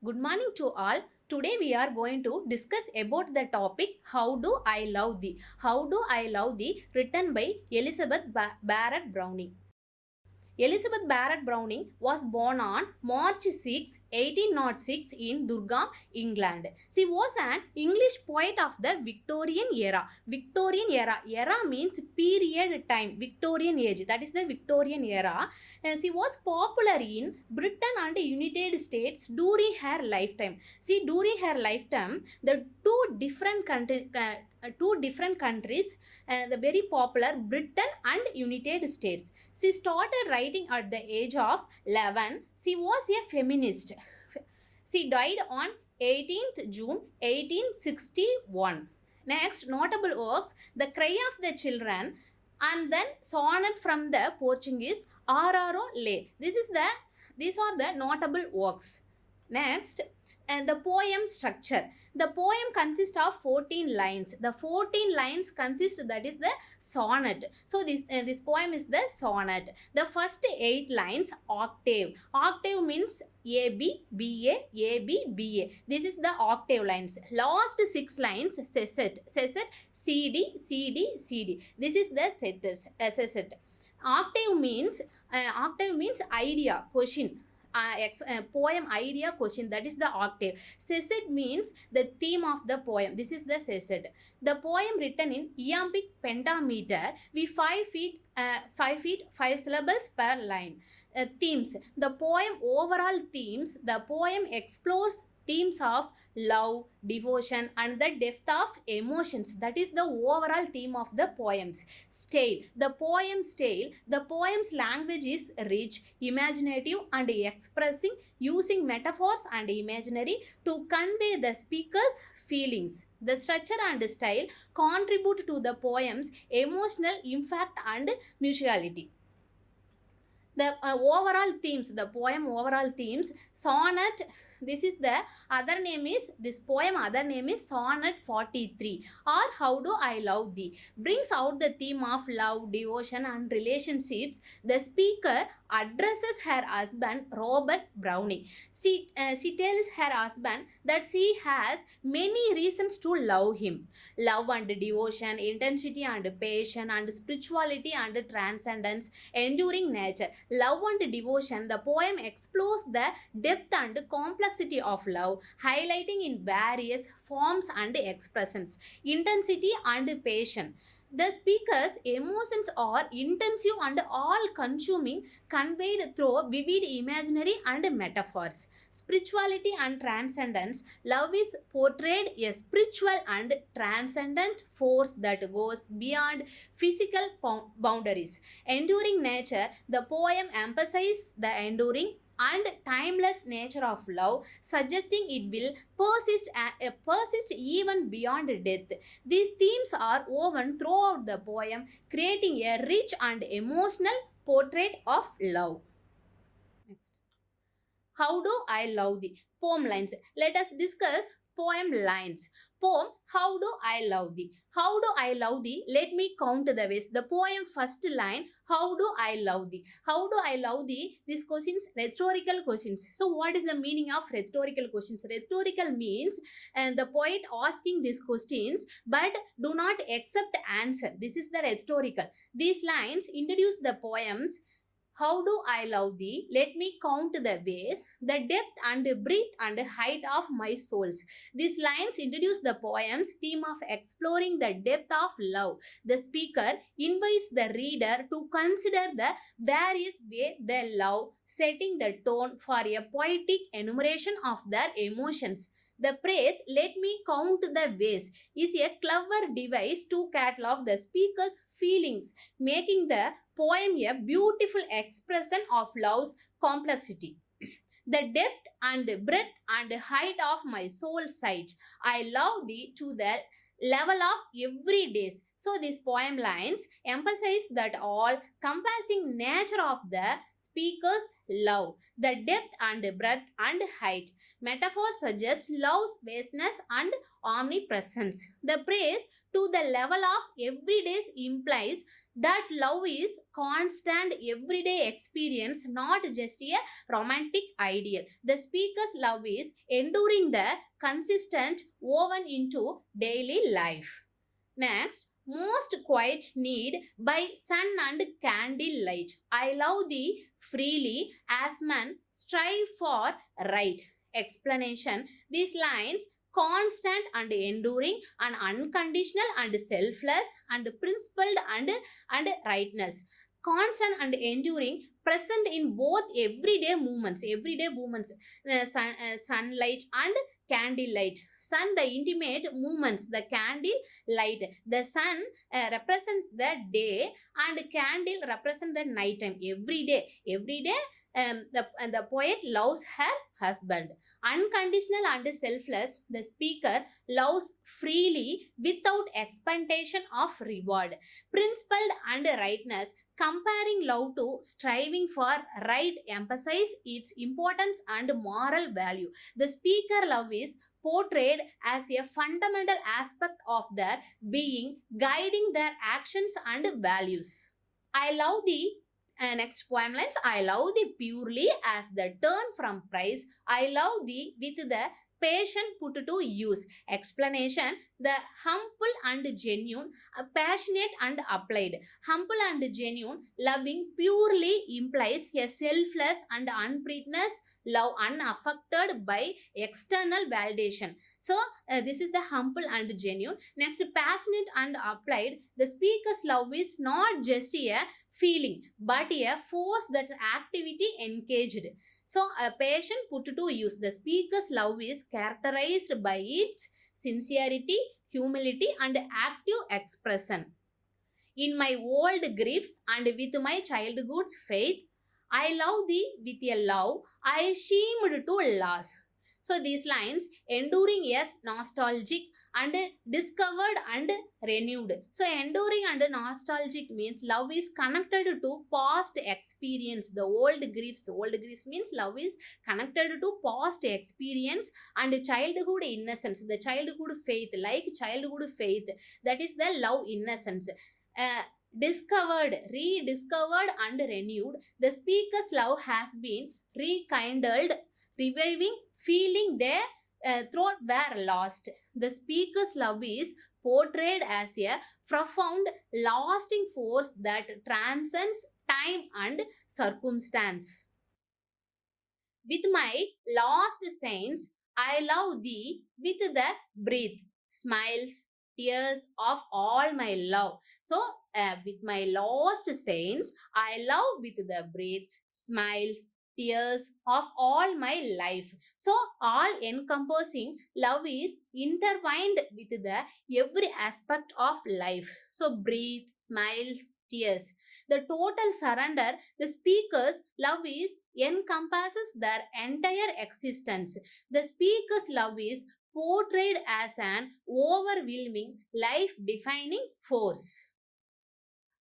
Good morning to all. Today we are going to discuss about the topic How Do I Love Thee? How Do I Love Thee? Written by Elizabeth Barrett Browning. Elizabeth Barrett Browning was born on March 6, 1806 in Durham, England. She was an English poet of the Victorian era. Victorian era means period time, Victorian age. That is the Victorian era. And she was popular in Britain and United States during her lifetime. See, during her lifetime, the two different countries, the very popular Britain and United States. She started writing at the age of 11. She was a feminist. She died on 18th June 1861. Next, notable works: The Cry of the Children, and then Sonnet from the Portuguese, Araro Lay. These are the notable works. Next, and the poem structure. The poem consists of 14 lines. The 14 lines consist, that is the sonnet. So this poem is the sonnet. The first 8 lines octave. Octave means A B B A A B B A. This is the octave lines. Last 6 lines sesset. Sesset C D C D C D. This is the sesset. Octave means idea, question. Poem idea question, that is the octave. Sesset means the theme of the poem. This is the sesset. The poem written in iambic pentameter with 5 feet 5 syllables per line. Themes. The poem overall themes. The poem explores themes of love, devotion, and the depth of emotions. That is the overall theme of the poems. Style. The poem's language is rich, imaginative, and expressing, using metaphors and imaginary to convey the speaker's feelings. The structure and style contribute to the poem's emotional impact and mutuality. The poem overall themes: sonnet. This poem other name is Sonnet 43, or How Do I Love Thee, brings out the theme of love, devotion, and relationships. The speaker addresses her husband Robert Browning. She tells her husband that she has many reasons to love him: love and devotion, intensity and passion, and spirituality and transcendence, enduring nature. Love and devotion. The poem explores the depth and complexity of love, highlighting in various forms and expressions. Intensity and passion. The speaker's emotions are intensive and all-consuming, conveyed through vivid imaginary and metaphors. Spirituality and transcendence. Love is portrayed a spiritual and transcendent force that goes beyond physical boundaries. Enduring nature. The poem emphasizes the enduring and timeless nature of love, suggesting it will persist even beyond death. These themes are woven throughout the poem, creating a rich and emotional portrait of love. Next. How Do I Love Thee? Poem lines. Let us discuss poem lines. Poem How Do I Love Thee? How do I love thee? Let me count the ways. The poem first line: How do I love thee? How do I love thee? These questions, rhetorical questions. So what is the meaning of rhetorical questions? Rhetorical means the poet asking these questions but do not accept answer. This is the rhetorical. These lines introduce the poems. How do I love thee? Let me count the ways, the depth and breadth and height of my souls. These lines introduce the poem's theme of exploring the depth of love. The speaker invites the reader to consider the various ways they love, setting the tone for a poetic enumeration of their emotions. The phrase, let me count the ways, is a clever device to catalog the speaker's feelings, making the poem a beautiful expression of love's complexity. The depth and breadth and height of my soul sight. I love thee to the level of every days. So these poem lines emphasize that all compassing nature of the speaker's love, the depth and breadth and height. Metaphor suggests love's vastness and omnipresence. The praise to the level of everyday implies that love is constant everyday experience, not just a romantic ideal. The speaker's love is enduring, the consistent, woven into daily life. Next, most quiet need by sun and candlelight. I love thee freely as men strive for right. Explanation. These lines constant and enduring and unconditional and selfless and principled and rightness. Constant and enduring, present in both everyday movements, sunlight and candlelight. Sun, the intimate movements, the candle light. The sun represents the day and candle represents the night time. Every day, the poet loves her husband. Unconditional and selfless, the speaker loves freely without expectation of reward. Principled and rightness, comparing love to striving for right, emphasize its importance and moral value. The speaker love is portrayed as a fundamental aspect of their being, guiding their actions and values. I love the next poem lines. I love thee purely as the turn from price. I love thee with the passion put to use. Explanation. The humble and genuine, passionate and applied. Humble and genuine, loving purely implies a selfless and unpretentious love unaffected by external validation. So this is the humble and genuine. Next, passionate and applied. The speaker's love is not just a feeling but a force that's activity engaged. So a passion put to use. The speaker's love is characterized by its sincerity, humility and active expression. In my old griefs and with my childhood's faith, I love thee with a love I seemed to lose. So these lines, enduring yes, nostalgic and discovered and renewed. So enduring and nostalgic means love is connected to past experience. The old griefs means love is connected to past experience and childhood innocence. The childhood faith, like childhood faith, that is the love innocence. Uh, Discovered, rediscovered and renewed. The speaker's love has been rekindled, reviving feeling their throat were lost. The speaker's love is portrayed as a profound, lasting force that transcends time and circumstance. With my lost saints, I love thee with the breath, smiles, tears of all my love. So, with my lost saints, I love with the breath, smiles, tears of all my life. So, all encompassing love is intertwined with the every aspect of life. So, breathe, smiles, tears. The total surrender, the speaker's love is encompasses their entire existence. The speaker's love is portrayed as an overwhelming, life defining force.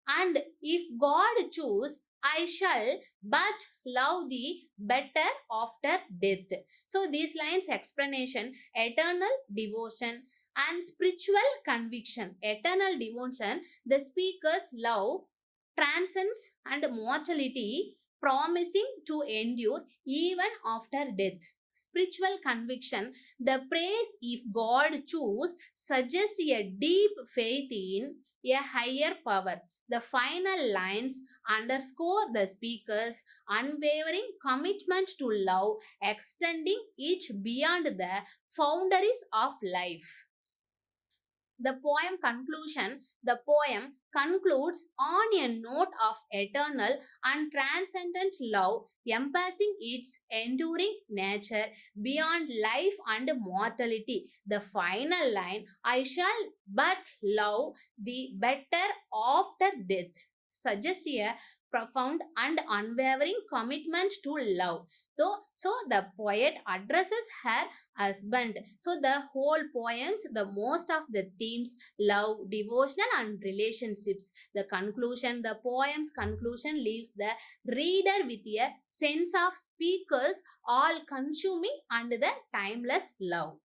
And if God choose, I shall but love thee better after death. So these lines explanation, eternal devotion and spiritual conviction. Eternal devotion, the speaker's love transcends and mortality, promising to endure even after death. Spiritual conviction, the praise if God choose, suggests a deep faith in a higher power. The final lines underscore the speaker's unwavering commitment to love, extending it beyond the boundaries of life. The poem concludes on a note of eternal and transcendent love, emphasizing its enduring nature beyond life and mortality. The final line, I shall but love the better after death, suggest a profound and unwavering commitment to love. So the poet addresses her husband. So the whole poems, the most of the themes, love, devotional and relationships. The poem's conclusion leaves the reader with a sense of speakers all consuming and the timeless love.